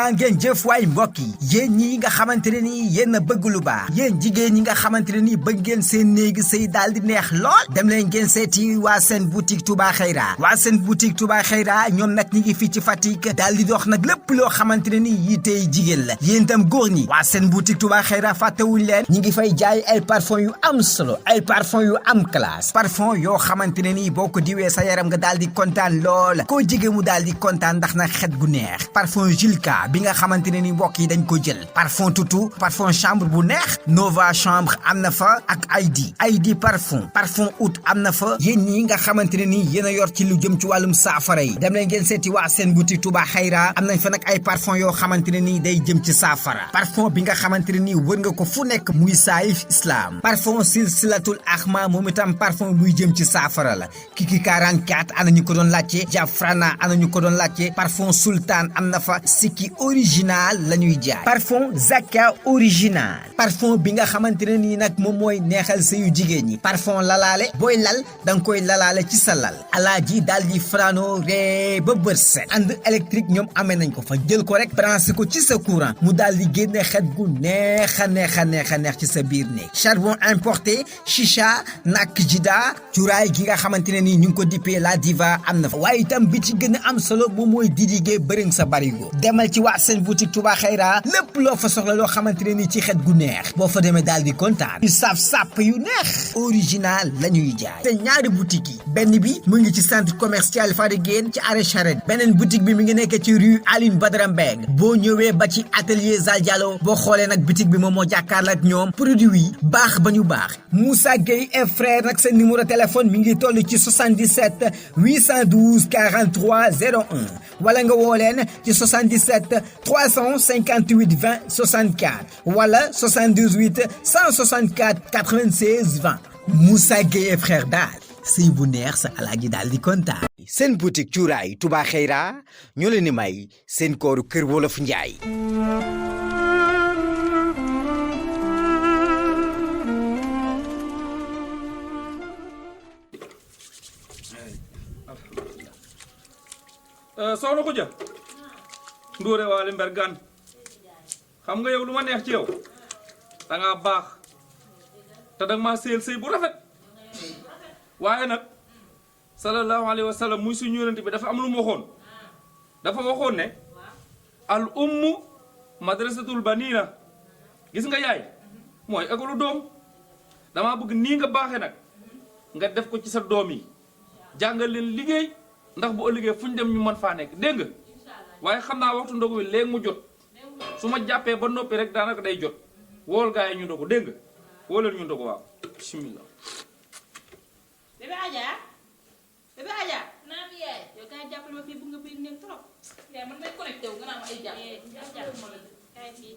jaa ngeen jëf waay mbokk yi yéen ñi nga xamante ne nii yéen a bëgg lu baax yéen jigéen ñi nga xamante ne nii bëgg ngeen seen néegi sëy daal di neex lool dem leen ngeen seeti waa seen boutique Touba Xayra waa seen boutique Touba Xayra ñoom nag ñi ngi fii ci Fatick daal di dox nag lépp loo xamante ne nii yitey jigéen la yéen itam góor ñi waa seen boutique Touba Xayra fàttewuñ leen ñi ngi fay jaay ay parfum yu am solo ay parfum yu am classe parfum yoo xamante ne nii boo ko diwee sa yaram nga daal di kontaan lool koo jege mu daal di kontaan ndax nag xet gu neex parfum Julka bi nga xamante ne ni mbokk yi dañ ko jël parfum tutu parfum chambre bu neex Nova chambre am na fa ak ID parfum oud am na fa yéen ñi nga xamante ne ni yéen a yor ci lu jëm ci wàllum saafara yi dem leen ngeen seeti waa seen boutique Touba Xayra am nañ fa nag ay parfum yoo xamante ne nii day jëm ci saafara parfum bi nga xamante ne nii wër nga ko fu nekk muy Saïf Islam parfum silsilatul Ahma moom itam parfum buy jëm ci saafara la Kiki 44 ana ñu ko doon laajte Jafrana ana ñu ko doon laajte parfum sultan am na fa sikki original la ñuy jaay parfum Zaka original parfum bi nga xamante ne nii nag moom mooy neexal sëyu jigéen ñi parfum lalaale booy lal da nga koy lalaale ci sa lal alaaji daal di frano ree ba bët set ànd électrique ñoom amee nañ ko fa jël ko rek branché ko ci sa courant mu daal di génne xet gu neex a neex ci sa biir néeg charbon importé chicha nak jida cuuraay gi nga xamante ne nii ñu ngi ko dippee la diva am na fa waaye itam bi ci gën a am solo moom mooy didigee bëriŋ sa barigo demal ci waa seen boutique Touba Xayra lépp loo fa soxla loo xamante ne nii ci xet gu neex boo fa demee daal di kontaan yu saf sàpp yu neex original la ñuy jaay te ñaari boutique yi benn bi mu ngi ci centre commercial Fadiguène ci arrêt Charette beneen boutique bi mi ngi nekk ci rue Aline Badara Mbeng boo ñëwee ba ci atelier Zal Diallo boo xoolee nag boutique bi moom moo jàkkaarloo ak ñoom produit yi baax ba ñu baax Moussa Gueye et frère nag seen numéro téléphone mi ngi toll ci 77 812 43 01 wala nga woo leen ci 77 358 20 64 wala 78 164 96 20 Moussa Gueye et frère daal sëy bu neex sa alaaji daal di kontaan. seen boutique cuuraay Touba Xayra ñoo leen di may seen kooru Kër Wolof Njaay. soxna ko ja ndóore waale mbergan xam nga yow lu ma neex ci yow da nga baax te danga maa sëyal sëy bu rafet waaye nag sallallahu alayhi wa sallam muy suñu yonent bi dafa am lu mu waxoon dafa waxoon ne al ummu madrasatul banina gis nga yaay mooy école doom damaa bëgg nii nga baaxee nag nga def ko ci sa doom yi jàngal leen liggéey ndax bu ëllëgee fu ñu dem ñu mën faa nekk dégg nga waaye xam naa waxtu ndogu wi léegi mu jot su ma jàppee ba noppi rek daanaka day jot wool gaa yi ñu ndogu dégg nga wóolal ñu ndogu waaw bismillah. bébé Adja naa fi yaay yow kaay jàppale ma fii bu nga biir nekk trop yaay man may connecté wu nga naa ma ay jàpp ma la kaay fii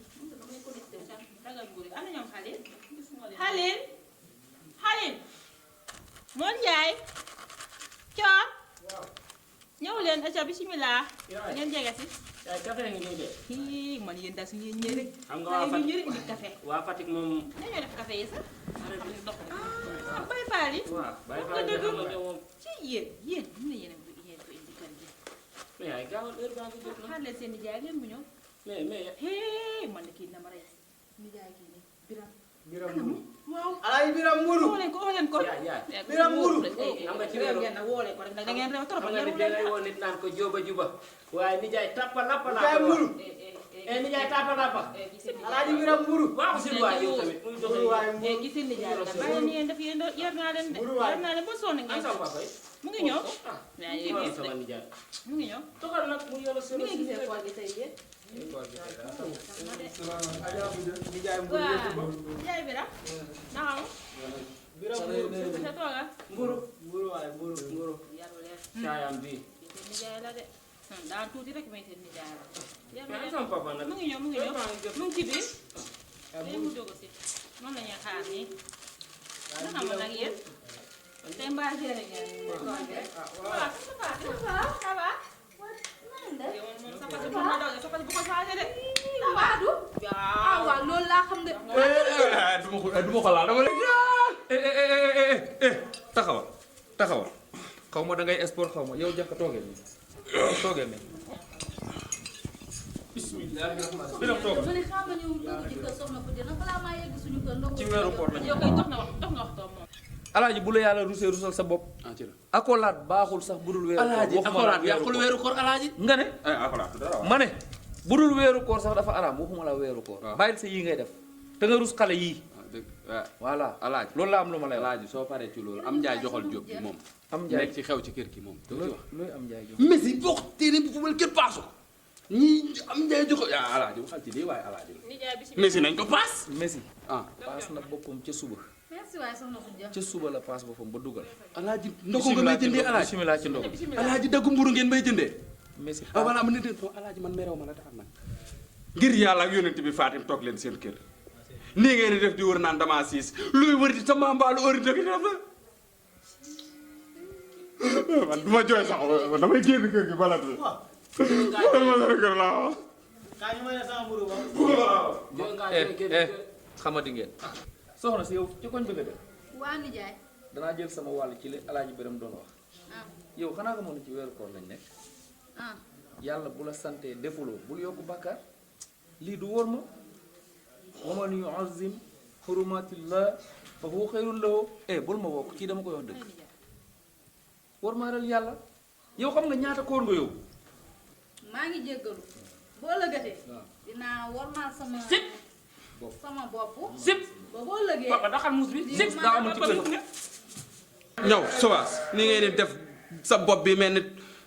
may connecté wu sax ragal nguur am na ñoom Xalil Moon Njaay Coor ñëw leen aca bismillah ngeen jege si yaay café nga ñëw de. hii man yéen daal su ngeen ñëwee rek. xam nga waa Fatick indi café. waa Fatick moom. nañoo def café yi sax. ah Baye Fall yi. waaw Baye Fall yi xam nga moom. ci yéen mun na yéen ko indi kan bi. mais yaay gaawal heure baa ngi jot na. xaar leen seen nijaay leen mu ñëw. mais. hee man de kii na ma rey nijaay kii nii Biram. Biram Mourou. waaw alaay Biram Mourou. woo leen ko. yaay Biram Mourou. am nga ci réew ngeen nag woo leen ko rek da ngeen réew trop. xam nga ni da ngay woo nit naan ko jóoba juba waaye nijaay tappa lappa laa nijaay Mourou. nijaay tappa lappa. alaaji Biram Mourou. waaw si waay yow tamit muy doxee. gis ngeen nijaay la bàyyi ni ngeen def yéen yor naa leen de yor naa leen ba sonn ngeen. sama papa yi. mu ngi ñëw. yaa ngi gis sama nijaay. mu ngi ñëw. toxal nag mu yor mi ngi gisee koor gi tey yéen. nijaay Mourou. waaw nijaay Biram. naxamu. Biram Mourou. sa tooga. Mourou waaye Mourou. yarul leen. caayam bii. nijaay la de. daa tuuti rek may seen nijaay la. yarul mais leen. sama papa nag. mu ngi ñëw mu ngi ci biir. léegi mu jóg si. moom la ñuy xaar nii. naxamu nag yéen. tey mbaa jërë ngeen. waaw ça va. yow moom sa pati bu ma doge sa pati bu ko changé de. Waadu. waaw waaw loolu laa xam de. du ma ko laal dama lay taxawal xaw ma da ngay sport xaw ma yow jàkka toogee nii bismillah biram toog ma ne xam nga ñëw dugg ci kër soxna Fodé nag balaa maa yegg suñu kër ndox ci weeru koor lañ yow kay dox nga wax toog moom. alaaji bu la yàlla rusee rusal sa bopp ah ci la akolaat baaxul sax budul weeru koor alaaji waxuma la akolaat yàqul weeru koor alaaji nga ne akolaat dara ma ne budul weeru koor sax dafa araam waxuma la weeru koor bàyyil sa yii ngay def te nga rus xale yii voilà alaaji loolu la am lu ma lay wax alaaji soo paree ci loolu am njaay joxal jóob bi moom am njaay nekk ci xew ci kër gi moom doo ci wax looy am njaay jox Messi bokk téere bi football kenn paasu ko ñii am njaay joxal ah alaaji waxal ci lii waaye alaaji nijaay bi si Messi nañ ko paas Messi ah paas na boppam ca suba merci waay soxna Fodé ca suba la paas boppam ba dugal alaaji ndogu nga may jëndee alaaji bismillah ci ndogu alaaji daggu mburu ngeen may jëndee Messi ah voilà man nit fo alaaji man merew ma la taxam nag ngir yàlla ak yonent bi Fatim toog leen seen kër nii ngeen di def di wër naan dama siis luy wër di sama mbaalu ori dëgg def la man du ma jooy sax damay génn kër gi bala bi kër laa wax kaa ñu may ne sama mburu ba. xamadi ngeen soxna si yow ci koñ bëgg a def waa nijaay danaa jël sama wàll ci li alaaji Biram doon wax ah yow xanaa nga mën ci weeru koor lañ nekk ah yàlla bu la santee defuloo bul yokku bàkkaar lii du wóor ma wa man yu'azzim hurumatillah fa huwa xayrun lahu bul ma wokk kii dama koy wax dëgg war maaral yàlla yow xam nga ñaata koor nga yow maa ngi jéggalu boo lëgëtee dinaa warmaal sama sama bopp sip ba boo lëgee papa daxal muus bi sip daa amul ci kër ñëw sowaas ni ngeen di def sa bopp bi mel ni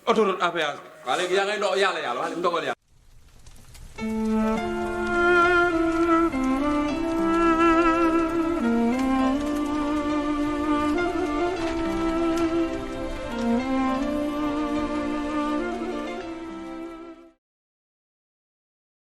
autoroute à péage waa léegi yaa ngay ndox yàlla waa léegi ndogal yàlla